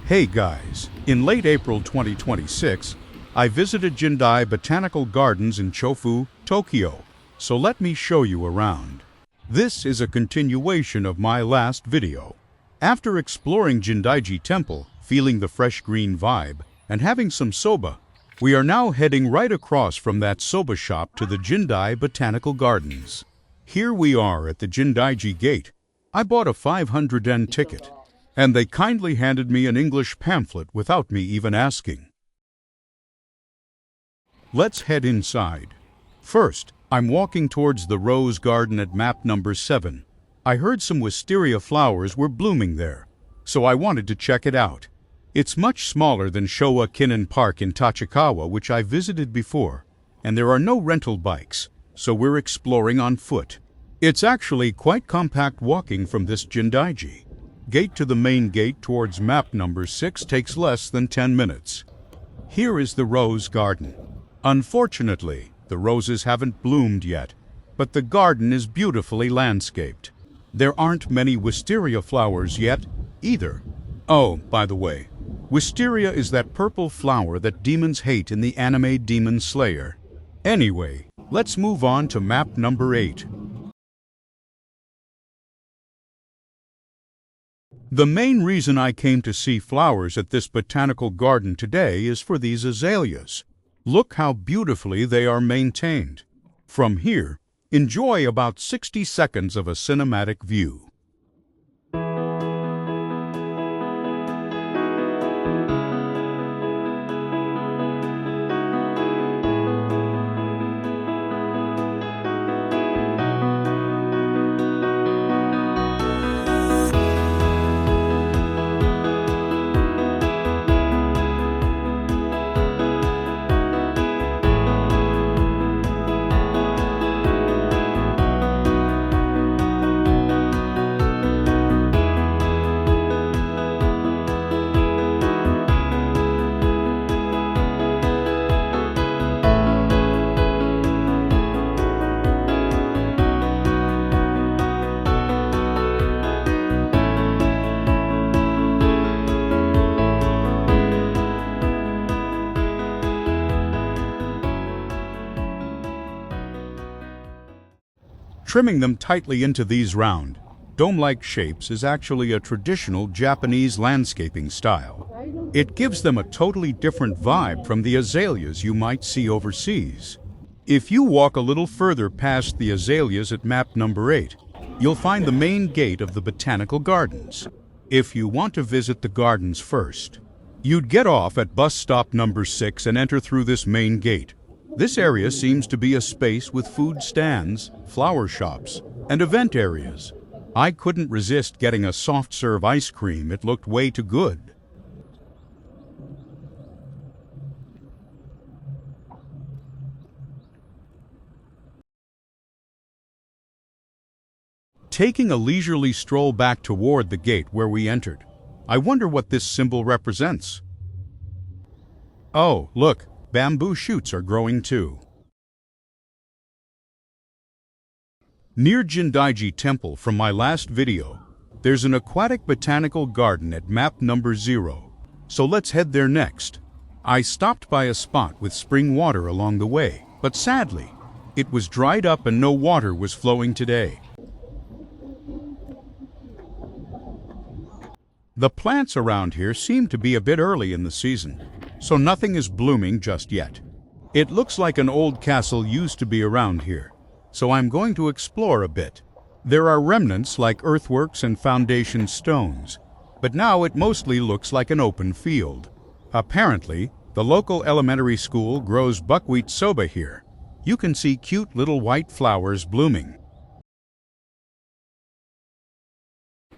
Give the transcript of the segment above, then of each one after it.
Hey guys, in late April 2026, I visited Jindai Botanical Gardens in Chofu, Tokyo, so let me show you around. This is a continuation of my last video. After exploring Jindaiji Temple, feeling the fresh green vibe, and having some soba, we are now heading right across from that soba shop to the Jindai Botanical Gardens. Here we are at the Jindaiji Gate. I bought a 500 yen ticket, and they kindly handed me an English pamphlet without me even asking. Let's head inside. First, I'm walking towards the rose garden at map number 7. I heard some wisteria flowers were blooming there, so I wanted to check it out. It's much smaller than Showa Kinnan Park in Tachikawa, which I visited before, and there are no rental bikes, so we're exploring on foot. It's actually quite compact walking from this Jindaiji Gate to the main gate towards map number 6 takes less than 10 minutes. Here is the rose garden. Unfortunately, the roses haven't bloomed yet, but the garden is beautifully landscaped. There aren't many wisteria flowers yet, either. Oh, by the way, wisteria is that purple flower that demons hate in the anime Demon Slayer. Anyway, let's move on to map number 8. The main reason I came to see flowers at this botanical garden today is for these azaleas. Look how beautifully they are maintained. From here, enjoy about 60 seconds of a cinematic view. Trimming them tightly into these round, dome-like shapes is actually a traditional Japanese landscaping style. It gives them a totally different vibe from the azaleas you might see overseas. If you walk a little further past the azaleas at map number 8, you'll find the main gate of the Botanical Gardens. If you want to visit the gardens first, you'd get off at bus stop number 6 and enter through this main gate. This area seems to be a space with food stands, flower shops, and event areas. I couldn't resist getting a soft-serve ice cream. It looked way too good. Taking a leisurely stroll back toward the gate where we entered, I wonder what this symbol represents. Oh, look. Bamboo shoots are growing too. Near Jindaiji Temple from my last video, there's an aquatic botanical garden at map number 0, so let's head there next. I stopped by a spot with spring water along the way, but sadly, it was dried up and no water was flowing today. The plants around here seem to be a bit early in the season, so nothing is blooming just yet. It looks like an old castle used to be around here, so I'm going to explore a bit. There are remnants like earthworks and foundation stones, but now it mostly looks like an open field. Apparently, the local elementary school grows buckwheat soba here. You can see cute little white flowers blooming.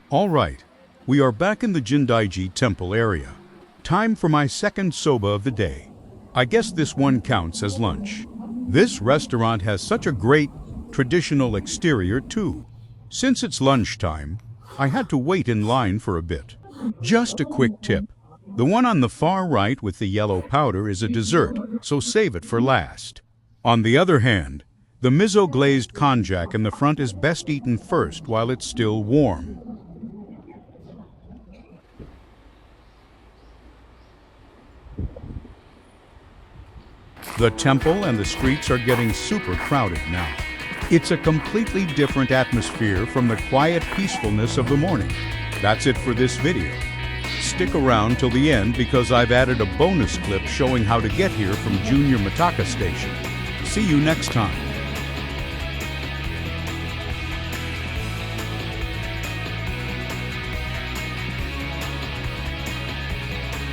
All right, we are back in the Jindaiji Temple area. Time for my second soba of the day. I guess this one counts as lunch. This restaurant has such a great traditional exterior too. Since it's lunchtime, I had to wait in line for a bit. Just a quick tip. The one on the far right with the yellow powder is a dessert, so save it for last. On the other hand, the miso glazed konjac in the front is best eaten first while it's still warm. The temple and the streets are getting super crowded now. It's a completely different atmosphere from the quiet peacefulness of the morning. That's it for this video. Stick around till the end because I've added a bonus clip showing how to get here from JR Mitaka Station. See you next time.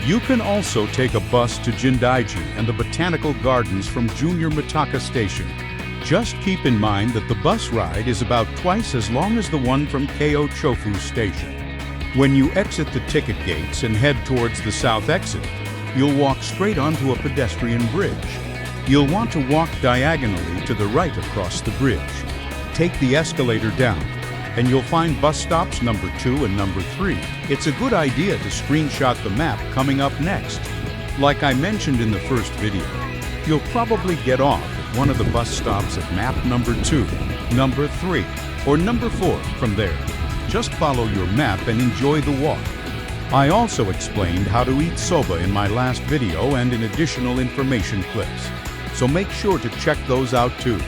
You can also take a bus to Jindaiji and the Botanical Gardens from JR Mitaka Station. Just keep in mind that the bus ride is about twice as long as the one from Chofu Station. When you exit the ticket gates and head towards the south exit, you'll walk straight onto a pedestrian bridge. You'll want to walk diagonally to the right across the bridge. Take the escalator down, and you'll find bus stops number 2 and number 3. It's a good idea to screenshot the map coming up next. Like I mentioned in the first video, you'll probably get off at one of the bus stops at map number 2, number 3, or number 4 from there. Just follow your map and enjoy the walk. I also explained how to eat soba in my last video and in additional information clips, so make sure to check those out too.